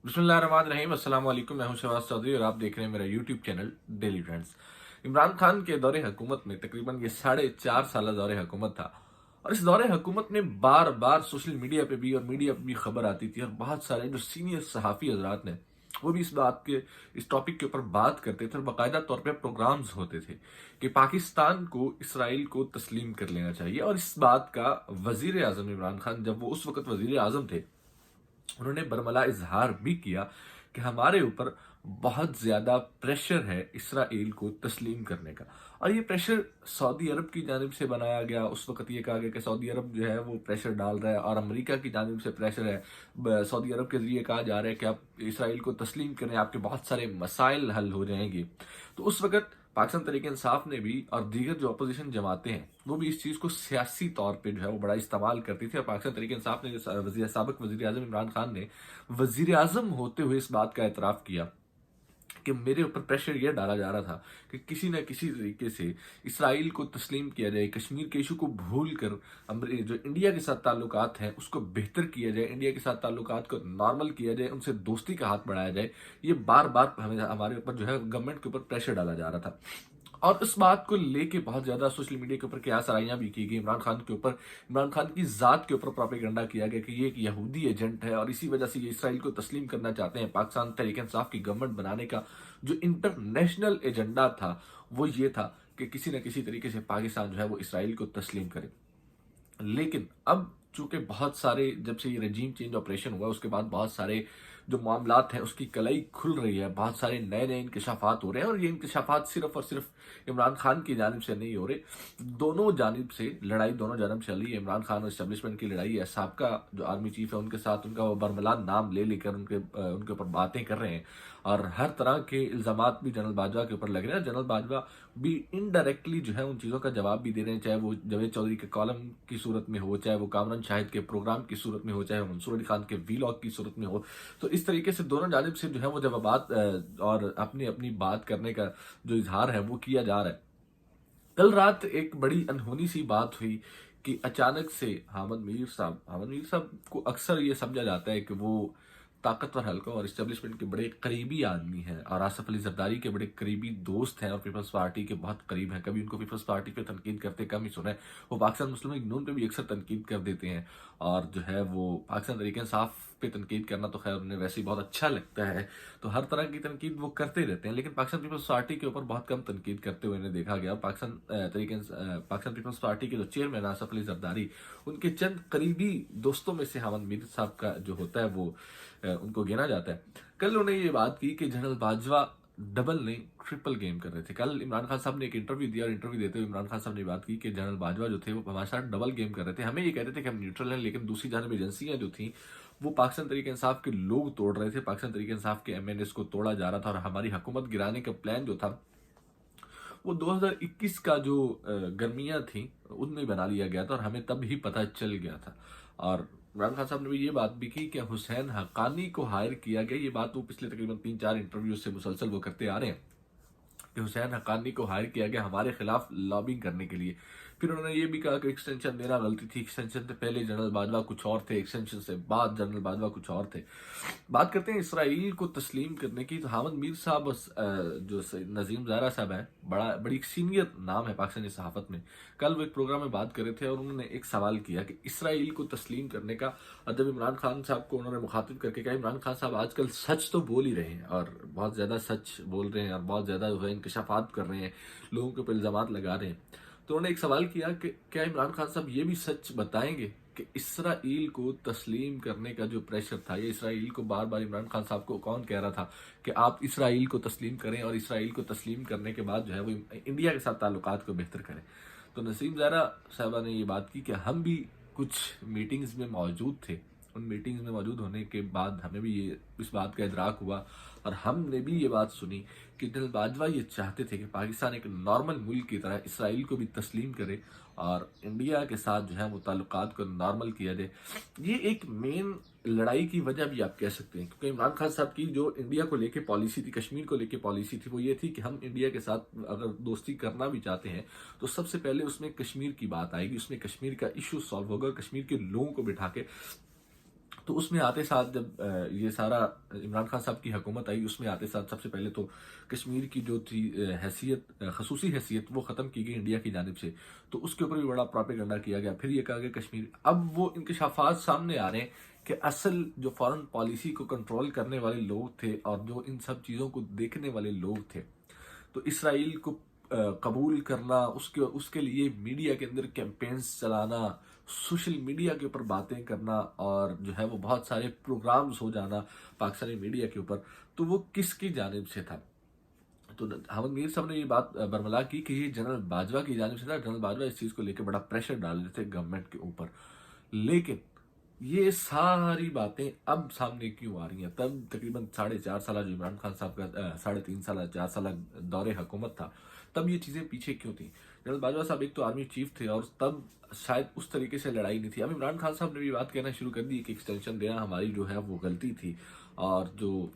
बिस्मिल्लाहिर्रहमानिर्रहीम। अस्सलाम वालेकुम। मैं हूं शहबाज चौधरी और आप देख रहे हैं मेरा YouTube channel daily trends. Imran Khan के दौरे हुकूमत में तकरीबन ये 4.5 साल दौरे हुकूमत था, और इस दौरे हुकूमत में बार बार सोशल मीडिया पे भी और मीडिया पे भी खबर आती थी, और बहुत सारे जो सीनियर सहाफ़ी हजरात ने वो भी इस टॉपिक के ऊपर बात करते थे, और बाकायदा तौर पे प्रोग्राम्स होते थे कि पाकिस्तान को इसराइल को तस्लीम कर लेना चाहिए। और इस बात का वजीर आजम इमरान खान, जब वो उस वक्त वजीर आजम थे, उन्होंने बरमला इजहार भी किया कि हमारे ऊपर बहुत ज्यादा प्रेशर है इसराइल को तस्लीम करने का। और ये प्रेशर सऊदी अरब की जानिब से बनाया गया। उस वक्त ये कहा गया कि सऊदी अरब जो है वो प्रेशर डाल रहा है, और अमेरिका की जानिब से प्रेशर है। सऊदी अरब के जरिए कहा जा रहा है कि आप इसराइल को तस्लीम करें, आपके बहुत सारे मसाइल हल हो जाएंगे। तो उस वक्त पाकिस्तान तहरीक इंसाफ ने भी और दीगर जो अपोजिशन जमातें हैं वो भी इस चीज़ को सियासी तौर पे जो है वो बड़ा इस्तेमाल करती थी। और पाकिस्तान तहरीक इंसाफ ने जो साबिक वजीर आजम इमरान खान ने वजीर आजम होते हुए इस बात का एतराफ़ किया कि मेरे ऊपर प्रेशर यह डाला जा रहा था कि किसी न किसी तरीके से इसराइल को तस्लीम किया जाए, कश्मीर के इशू को भूल कर जो इंडिया के साथ ताल्लुकात हैं उसको बेहतर किया जाए, इंडिया के साथ ताल्लुकात को नॉर्मल किया जाए, उनसे दोस्ती का हाथ बढ़ाया जाए। ये बार बार हमारे ऊपर जो है गवर्नमेंट के ऊपर प्रेशर डाला जा रहा था। और इस बात को लेके बहुत ज्यादा सोशल मीडिया के ऊपर क्या सराहियां भी की गई इमरान खान के ऊपर। इमरान खान की जात के ऊपर प्रोपेगेंडा किया गया कि ये एक यहूदी एजेंट है, और इसी वजह से ये इसराइल को तस्लीम करना चाहते हैं। पाकिस्तान तहरीक इंसाफ की गवर्नमेंट बनाने का जो इंटरनेशनल एजेंडा था वो ये था कि किसी न किसी तरीके से पाकिस्तान जो है वो इसराइल को तस्लीम करे। लेकिन अब चूंकि बहुत सारे, जब से ये रजीम चेंज ऑपरेशन हुआ उसके बाद बहुत सारे जो मामलात हैं उसकी कलाई खुल रही है, बहुत सारे नए नए इंकशाफात हो रहे हैं। और ये इंकशाफात सिर्फ और सिर्फ इमरान खान की जानिब से नहीं हो रहे, दोनों जानिब से लड़ाई दोनों जानब चल रही है। इमरान खान और इस्टेब्लिशमेंट की लड़ाई है, साबका जो आर्मी चीफ है उनके साथ उनका वो बरमला नाम ले लेकर उनके ऊपर बातें कर रहे हैं, और हर तरह के इल्जामात भी जनरल बाजवा के ऊपर लग रहे हैं। जनरल बाजवा भी इनडायरेक्टली जो है उन चीज़ों का जवाब भी दे रहे हैं, चाहे वो जावेद चौधरी के कॉलम की सूरत में हो, चाहे वो कामरान शाहिद के प्रोग्राम की सूरत में हो, चाहे वो मंसूर अली खान के वीलॉग की सूरत में हो। तो इस तरीके से दोनों जानिब से जो है वो जवाबात और अपनी अपनी बात करने का जो इजहार है वो किया जा रहा है। कल रात एक बड़ी अनहोनी सी बात हुई कि अचानक से हामिद मीर साहब को अक्सर ये समझा जाता है कि वो ताकतवर हल्का और इस्टेब्लिशमेंट के बड़े करीबी आदमी हैं, और आसफ अली जरदारी के बड़े करीबी दोस्त हैं, और पीपल्स पार्टी के बहुत करीब हैं। कभी उनको पीपल्स पार्टी पे तनकीद करते कम ही सुना है। वो पाकिस्तान मुस्लिम लीग नून पे भी अक्सर तनकीद कर देते हैं, और जो है वो पाकिस्तान तरीके इंसाफ पे तनकीद करना तो खैर उन्हें वैसे ही बहुत अच्छा लगता है, तो हर तरह की तनकीद वो करते रहते हैं। लेकिन पाकिस्तान पीपल्स पार्टी के ऊपर बहुत कम तनकीद करते हुए इन्हें देखा गया। पाकिस्तान पीपल्स पार्टी के जो चेयरमैन आसफ अली जरदारी, उनके चंद करीबी दोस्तों में से हामिद मीर साहब का जो होता है वो उनको गिना जाता है। कल उन्होंने ये बात की कि जनरल बाजवा डबल नहीं ट्रिपल गेम कर रहे थे। कल इमरान खान साहब ने एक इंटरव्यू दिया, और इंटरव्यू देते हुए इमरान खान साहब ने बात की कि जनरल बाजवा जो थे वो हमारे साथ डबल गेम कर रहे थे। हमें ये कहते थे कि हम न्यूट्रल हैं, लेकिन दूसरी जानब एजेंसियां जो थी वो पाकिस्तान तरीके इंसाफ के लोग तोड़ रहे थे, पाकिस्तान तरीके इंसाफ के एमएनएस को तोड़ा जा रहा था, और हमारी हुकूमत गिराने का प्लान जो था वो 2021 का जो गर्मियां थी उनमें बना लिया गया था, और हमें तब ही पता चल गया था। और इमरान खान साहब ने भी ये बात भी की कि हुसैन हक्कानी को हायर किया गया। ये बात वो पिछले तकरीबन 3-4 इंटरव्यू से मुसलसल वो करते आ रहे हैं कि हुसैन हक्कानी को हायर किया गया हमारे खिलाफ लॉबिंग करने के लिए। फिर उन्होंने ये भी कहा कि एक्सटेंशन देना गलती थी, एक्सटेंशन से पहले जनरल बाजवा कुछ और थे, एक्सटेंशन से बाद जनरल बाजवा कुछ और थे। बात करते हैं इसराइल को तस्लीम करने की, तो हामिद मीर साहब जो नजीम ज़ारा साहब है, बड़ी सीनियर नाम है पाकिस्तानी सहाफत में। कल वो एक प्रोग्राम में बात कर रहे थे, और उन्होंने एक सवाल किया कि इसराइल को तस्लीम करने का, और जब इमरान खान साहब को उन्होंने मुखातिब करके कहा इमरान खान साहब आजकल सच तो बोल ही रहे हैं, और बहुत ज़्यादा सच बोल रहे हैं, और बहुत ज़्यादा जो है इंकशाफात कर रहे हैं, लोगों के ऊपर इल्ज़ामात लगा रहे हैं। तो उन्होंने एक सवाल किया कि क्या इमरान खान साहब ये भी सच बताएंगे कि इसराइल को तस्लीम करने का जो प्रेशर था, ये इसराइल को बार बार इमरान खान साहब को कौन कह रहा था कि आप इसराइल को तस्लीम करें, और इसराइल को तस्लीम करने के बाद जो है वो इंडिया के साथ ताल्लुकात को बेहतर करें। तो नसीम ज़ारा साहबा ने ये बात की कि हम भी कुछ मीटिंग्स में मौजूद थे, उन मीटिंग्स में मौजूद होने के बाद हमें भी ये इस बात का इदराक हुआ, और हमने भी ये बात सुनी कि जनरल बाजवा ये चाहते थे कि पाकिस्तान एक नॉर्मल मुल्क की तरह इसराइल को भी तस्लीम करे, और इंडिया के साथ जो है वो ताल्लुकात को नॉर्मल किया जाए। ये एक मेन लड़ाई की वजह भी आप कह सकते हैं, क्योंकि इमरान खान साहब की जो इंडिया को लेके पॉलिसी थी, कश्मीर को लेके पॉलिसी थी, वो ये थी कि हम इंडिया के साथ अगर दोस्ती करना भी चाहते हैं तो सबसे पहले उसमें कश्मीर की बात आएगी, उसमें कश्मीर का इशू सॉल्व होगा, कश्मीर के लोगों को बिठा के تو اس میں آتے ساتھ جب یہ سارا عمران خان صاحب کی حکومت آئی، اس میں آتے ساتھ سب سے پہلے تو کشمیر کی جو تھی حیثیت، خصوصی حیثیت، وہ ختم کی گئی انڈیا کی جانب سے، تو اس کے اوپر بھی بڑا پراپیگنڈا کیا گیا۔ پھر یہ کہا گیا کشمیر، اب وہ انکشافات سامنے آ رہے ہیں کہ اصل جو فارن پالیسی کو کنٹرول کرنے والے لوگ تھے اور جو ان سب چیزوں کو دیکھنے والے لوگ تھے، تو اسرائیل کو قبول کرنا، اس کے لیے میڈیا کے اندر کیمپینز چلانا، سوشل میڈیا کے اوپر باتیں کرنا، اور جو ہے وہ بہت سارے پروگرامز ہو جانا پاکستانی میڈیا کے اوپر، تو وہ کس کی جانب سے تھا؟ تو حامد میر صاحب نے یہ بات برملا کی کہ یہ جنرل باجوہ کی جانب سے تھا۔ جنرل باجوہ اس چیز کو لے کے بڑا پریشر ڈال رہے تھے گورنمنٹ کے اوپر، لیکن یہ ساری باتیں اب سامنے کیوں آ رہی ہیں؟ تب تقریباً 4.5 سالہ جو عمران خان صاحب کا 3.5 سالہ 4 سالہ دور حکومت تھا، تب یہ چیزیں پیچھے کیوں تھیں؟ جنرل باجوہ صاحب ایک تو آرمی چیف تھے، اور تب شاید اس طریقے سے لڑائی نہیں تھی۔ اب عمران خان صاحب نے بھی بات کہنا شروع کر دی کہ ایکسٹینشن دینا ہماری جو ہے وہ غلطی تھی، اور جو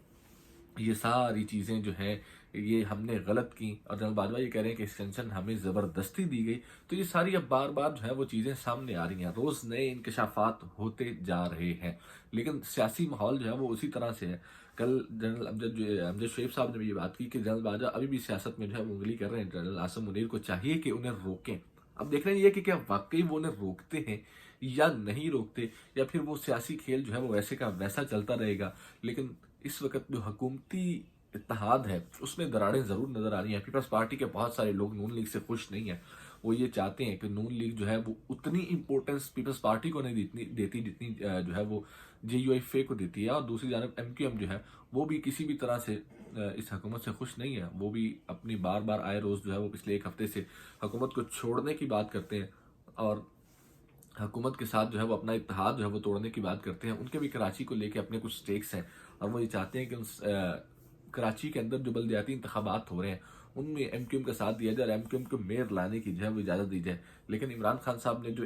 یہ ساری چیزیں جو ہیں یہ ہم نے غلط کی، اور جنرل باجوہ یہ کہہ رہے ہیں کہ ایکسٹینشن ہمیں زبردستی دی گئی۔ تو یہ ساری اب بار بار جو ہے وہ چیزیں سامنے آ رہی ہیں، روز نئے انکشافات ہوتے جا رہے ہیں، لیکن سیاسی ماحول جو ہے وہ اسی طرح سے ہے۔ کل جنرل امجد شریف صاحب نے بھی یہ بات کی کہ جنرل باجوہ ابھی بھی سیاست میں جو ہے وہ انگلی کر رہے ہیں، جنرل عاصم منیر کو چاہیے کہ انہیں روکیں۔ اب دیکھ رہے ہیں یہ کہ کیا واقعی وہ انہیں روکتے ہیں یا نہیں روکتے، یا پھر وہ سیاسی کھیل جو ہے وہ ویسے کا ویسا چلتا رہے گا۔ لیکن اس وقت جو حکومتی اتحاد ہے اس میں دراڑیں ضرور نظر آ رہی ہیں۔ پیپلز پارٹی کے بہت سارے لوگ نون لیگ سے خوش نہیں ہیں، وہ یہ چاہتے ہیں کہ نون لیگ جو ہے وہ اتنی امپورٹنس پیپلز پارٹی کو نہیں دیتی جتنی جو ہے وہ JUIF کو دیتی ہے، اور دوسری جانب MQM جو ہے وہ بھی کسی بھی طرح سے اس حکومت سے خوش نہیں ہے۔ وہ بھی اپنی بار بار آئے روز جو ہے وہ پچھلے 1 ہفتے سے حکومت کو چھوڑنے کی بات کرتے ہیں، اور حکومت کے ساتھ جو ہے وہ اپنا اتحاد جو ہے وہ توڑنے کی بات کرتے ہیں۔ ان کے بھی کراچی کو لے کے اپنے کچھ سٹیکس ہیں، اور وہ یہ چاہتے ہیں کہ کراچی کے اندر جو بلدیاتی انتخابات ہو رہے ہیں ان میں MQM کا ساتھ دیا جائے، اور MQM کو میئر لانے کی جو ہے وہ اجازت دی جائے۔ لیکن عمران خان صاحب نے جو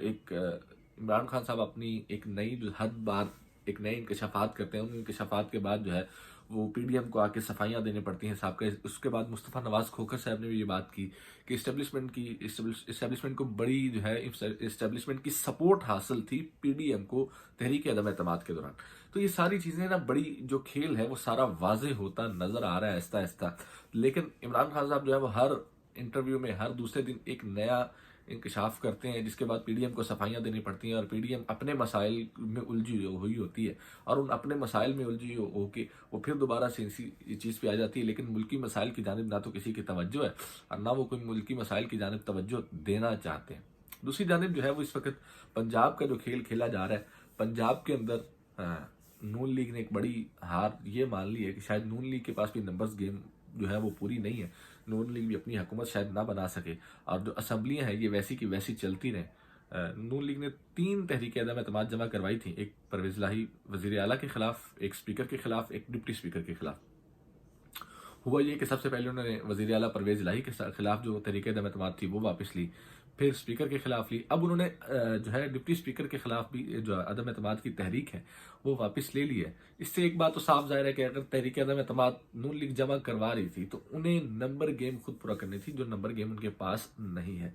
عمران خان صاحب اپنی ایک نئی جو ہر بار ایک نئے انکشافات کرتے ہیں، ان انکشافات کے بعد جو ہے وہ PDM کو آ کے صفائیاں دینے پڑتی ہیں صاحب کا۔ اس کے بعد مصطفیٰ نواز کھوکھر صاحب نے بھی یہ بات کی کہ اسٹیبلشمنٹ کو بڑی جو ہے اسٹیبلشمنٹ کی سپورٹ حاصل تھی PDM کو تحریک عدم اعتماد کے دوران۔ تو یہ ساری چیزیں نا، بڑی جو کھیل ہے وہ سارا واضح ہوتا نظر آ رہا ہے آہستہ آہستہ، لیکن عمران خان صاحب جو ہے وہ ہر انٹرویو میں ہر دوسرے دن ایک نیا انکشاف کرتے ہیں، جس کے بعد PDM کو صفائیاں دینی پڑتی ہیں، اور PDM اپنے مسائل میں الجھی ہوئی ہوتی ہے، اور ان اپنے مسائل میں الجھی ہو کے وہ پھر دوبارہ سے اسی چیز پہ آ جاتی ہے، لیکن ملکی مسائل کی جانب نہ تو کسی کی توجہ ہے، اور نہ وہ کوئی ملکی مسائل کی جانب توجہ دینا چاہتے ہیں۔ دوسری جانب جو ہے وہ اس وقت پنجاب کا جو کھیل کھیلا جا رہا ہے، پنجاب کے اندر نون لیگ نے ایک بڑی ہار یہ مان لی ہے کہ شاید نون لیگ کے پاس بھی نمبرز گیم جو ہے وہ پوری نہیں ہے، نون لیگ بھی اپنی حکومت شاید نہ بنا سکے، اور جو اسمبلیاں ہیں یہ ویسی کی ویسی چلتی رہیں۔ نون لیگ نے 3 تحریک عدم اعتماد جمع کروائی تھی، ایک پرویز الہی وزیر اعلیٰ کے خلاف، ایک اسپیکر کے خلاف، ایک ڈپٹی اسپیکر کے خلاف۔ ہوا یہ کہ سب سے پہلے انہوں نے وزیر اعلیٰ پرویز الہی کے خلاف جو تحریک عدم اعتماد تھی وہ واپس لی، پھر اسپیکر کے خلاف لی، اب انہوں نے جو ہے ڈپٹی اسپیکر کے خلاف بھی جو عدم اعتماد کی تحریک ہے وہ واپس لے لی ہے۔ اس سے ایک بات تو صاف ظاہر ہے کہ اگر تحریک عدم اعتماد نون لیگ جمع کروا رہی تھی تو انہیں نمبر گیم خود پورا کرنی تھی، جو نمبر گیم ان کے پاس نہیں ہے۔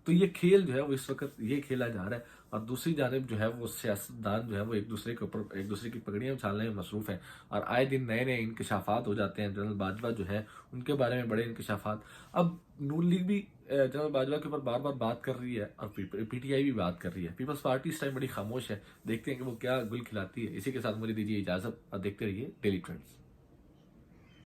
تو یہ کھیل جو ہے وہ اس وقت یہ کھیلا جا رہا ہے، اور دوسری جانب جو ہے وہ سیاستدان جو ہے وہ ایک دوسرے کے اوپر ایک دوسرے کی پگڑیاں اچھالنے میں مصروف ہیں، اور آئے دن نئے نئے انکشافات ہو جاتے ہیں۔ جنرل باجوہ جو ہے ان کے بارے میں بڑے انکشافات، اب نون لیگ بھی جنرل باجوہ کے اوپر بار بار بات کر رہی ہے، اور PTI بھی بات کر رہی ہے۔ پیپلز پارٹی اس ٹائم بڑی خاموش ہے، دیکھتے ہیں کہ وہ کیا گل کھلاتی ہے۔ اسی کے ساتھ مجھے دیجیے اجازت، اور دیکھتے رہیے ڈیلی ٹرینڈز۔